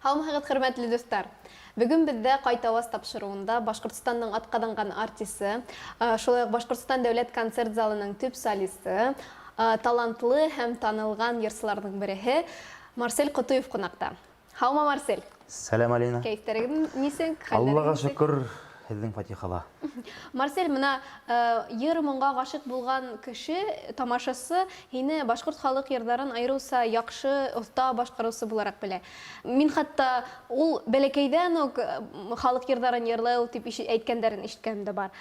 Һаумыһығыҙ, хөрмәтле достар. Бүгін бізде Қайтауаз тапшыруында Башқұртстанның атқаданған артисі, шулай Башқұртстан дәүләт концерт залының төп солисты, талантлы һәм танылған йырсыларның бірігі Марсель Құтуев қонақта. Хаума, Марсель. Сәлем, Алина. Кәйфтәрегің нисең? Аллаға шүкір, һеҙҙең фатихала. Марсель, мына йыр моңға ғашиҡ булған кеше, тамашасы, һине башҡорт халыҡ йырҙарын айырыуса яҡшы, оҫта башҡарыусы булараҡ белә. Мин хатта ул бәләкәйҙән үк халыҡ йырҙарын йырлай тип әйткәндәрен ишеткәнем дә бар.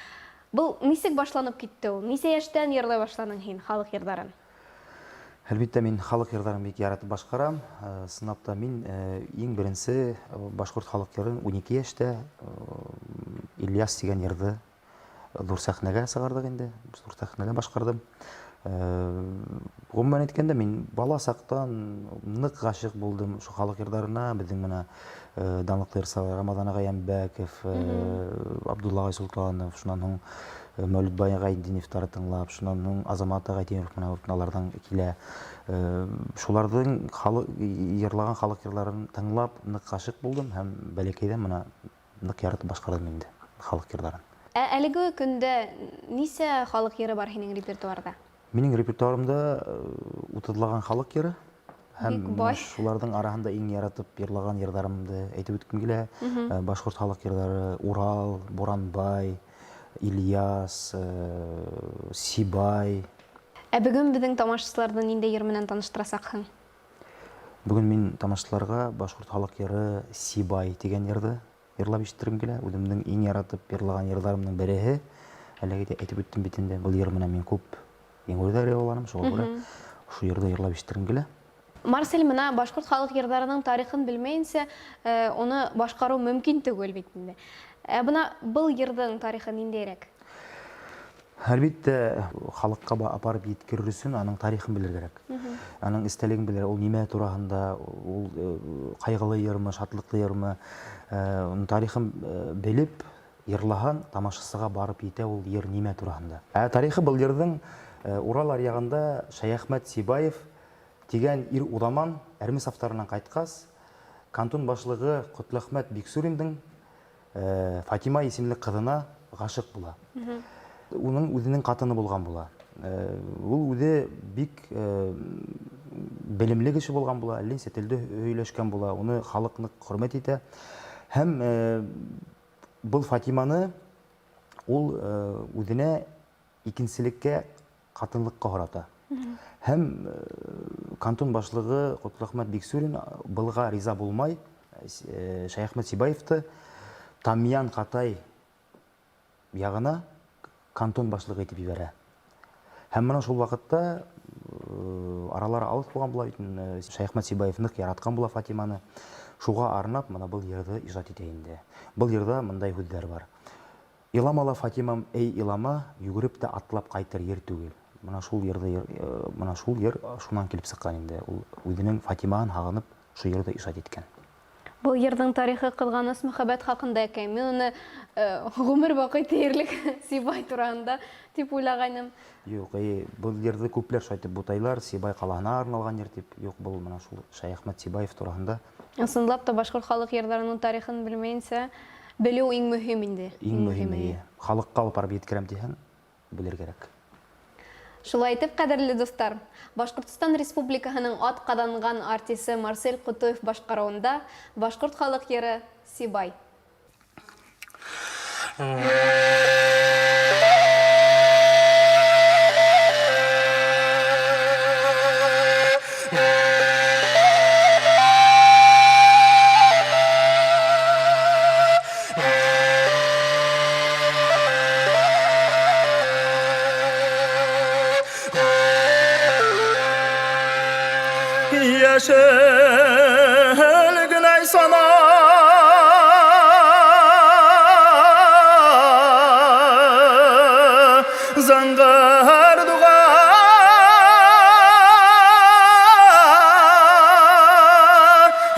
Был нисек башланып китте ул? Нисә йәштән йырлай башланың һин халыҡ йырҙарын? Әлбиттә, мин халыҡ йырҙарын бик яратып башҡарам. Сынапта мин иң беренсе башҡорт халыҡ йырын 12 йәштә Ильяс тигән йырҙы ҙур сәхнәгә сығарҙыҡ инде. Ҙур сәхнәгә башҡарҙым. Ғөмүмән әйткәндә, мин бала саҡтан ныҡ ғашиҡ булдым шу халыҡ йырҙарына. Беҙҙең менә данлыҡлы йырсылар Рамаҙан аға Йәмбәков, Абдулла ағай Султанов, шунан һуң Мәүлит бай Ғайдиневтары тыңлап, шунан һуң Азамат Ғайдинев аларҙан килә. Шуларҙың йырлаған халыҡ йырҙарын тыңлап ныҡ ғашиҡ булдым һәм бәләкәйҙән мына ныҡ яратып башҡарҙым инде халыҡ йырҙарын. Әлеге көндә нисә халыҡ йыры бар һинең репертуарда? Минең репертуарымда 30-лаған халыҡ йыры һәм шуларҙың араһында иң яратып йырлаған йырҙарымды әйтеп үткем килә. Башҡорт халыҡ йырҙары Урал, Буранбай, Ильяс, Сибай. Бөгөн беҙҙең тамашасыларҙы ниндәй йыр менән таныштырасаҡһың? Бөгөн мин тамашасыларға башҡорт халыҡ йыры Сибай тигән йырҙы йырлап ишеттерем килә. Үҙемдең иң яратып йырлаған йырҙарымдың береһе. Әлегә әйтеп үттем бит инде, был йыр менән мин күп еңеүҙәр яуланым, шуға күрә шу йырҙы йырлап ишеттерем килә. Марсель, мына башҡорт халыҡ йырҙарының тарихын белмәйенсә, уны башҡарыу мөмкин түгел бит инде. Бына был йырҙың тарихы ниндәйерәк? Әлбиттә, халыҡҡа апарып еткерер өсөн аның тарихын белер кәрәк. Аның эстәлеген белер, ул нимә тураһында, ул ҡайғылы йырмы, шатлыҡлы йырмы, тарихын белеп, йырлаһан, тамашасыға барып етә ул йыр нимә тураһында. Тарихы был йырҙың Урал аръяғында Шәйәхмәт Сибаев тигән ир уҙаман Әрмес автарынан ҡайтҡас, кантон башлығы Ҡотләхмәт Биксуриндың Фатима исемле ҡыҙына ғашиҡ була. Уның үҙенең ҡатыны булған була. Ул үҙе бик белемле кеше булған була, әллә телдә һөйләшкән була, уны халыҡ ныҡ хөрмәт итә. Һәм был Фатиманы ул үҙенә икенселеккә ҡатынлыҡҡа һората. Һәм кантон башлығы Ҡотләхмәт Биксурин былға риза булмай, Шәйәхмәт Сибаевты Тамъян Ҡатай яғына кантон башлығы итеп ебәрә. Һәм мына шул ваҡытта аралары алыҫ булған була, Шәйәхмәт Сибаев ныҡ яратҡан була Фатиманы. Шуға арнап мына был йырҙы ижад итә инде. Был йырҙа мындай һүҙҙәр бар. Иламала Фатимам, эй илама, йүгереп тә атлап ҡайтыр ер түгел. Мына шул йыр шунан килеп сыҡҡан инде. Ул үҙенең Фатимаһын һағынып, шу йырҙы ижад иткән. Был йырҙың тарихы ҡыҙғаныс мөхәббәт хаҡында икән. Мин уны ғүмер баҡый тиерлек Сибай тураһында тип уйлағайным. Юҡ, был йырҙы күпләр шайтып бутайлар, Сибай ҡалаһына арналған йыр тип. Юҡ, был мына шул Шәйәхмәт Сибаев тураһында. Ысынлап та башҡорт халыҡ йырҙарының тарихын белмәйенсә, белеү иң мөһим инде. Иң мөһиме. Халыҡҡа алып барып еткерәм тиһәң, белер кәрәк. Шулай итеп, ҡәҙерле достар, Башҡортостан Республикаһының атҡаҙанған артисы Марсель Ҡотоев башҡарыуында башҡорт халыҡ йыры Сибай. Yeşil güney sana zangır duğa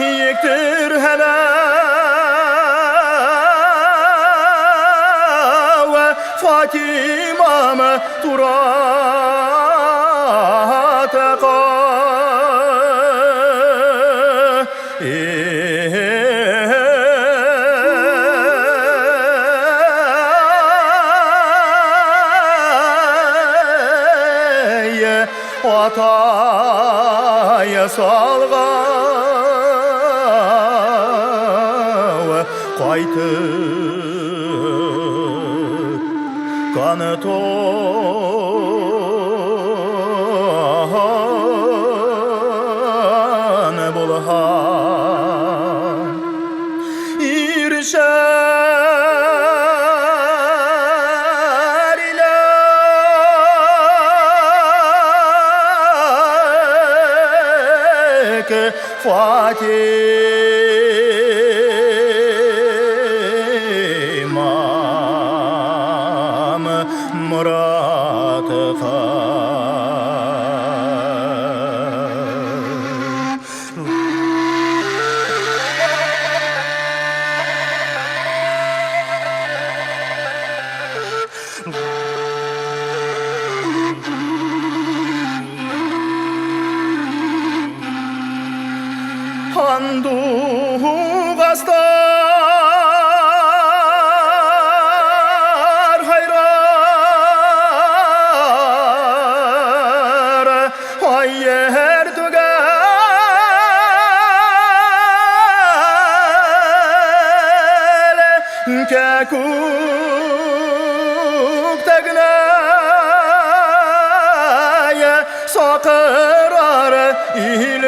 yektir hele ve Fatima'mı turata атайы салғау қайтып қаны тоны болған иршәр иләк Фатимам мұратқа Андуғастар хайрар айер түгәл кәкук тәгнәй сақырар ил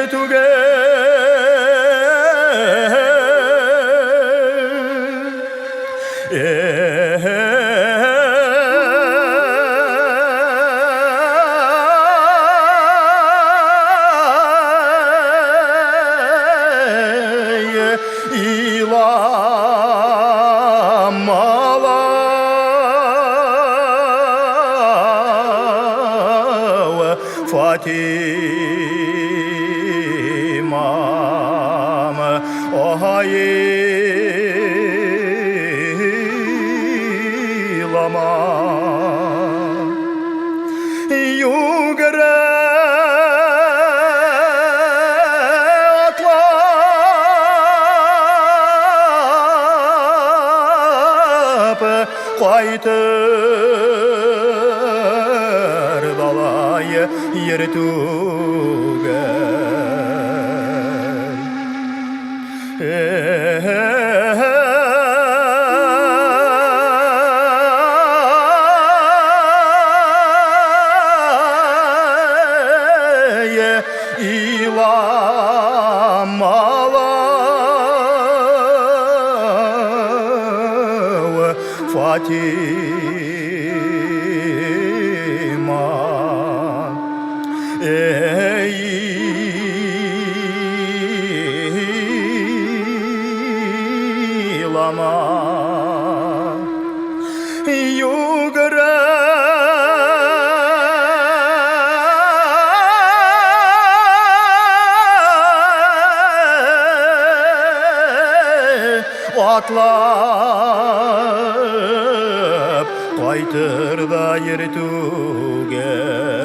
Фатимам ойылама югірі атлап қайтыр балай ер иламалау Фатима илама югірі атлап қайтыр да ер түгел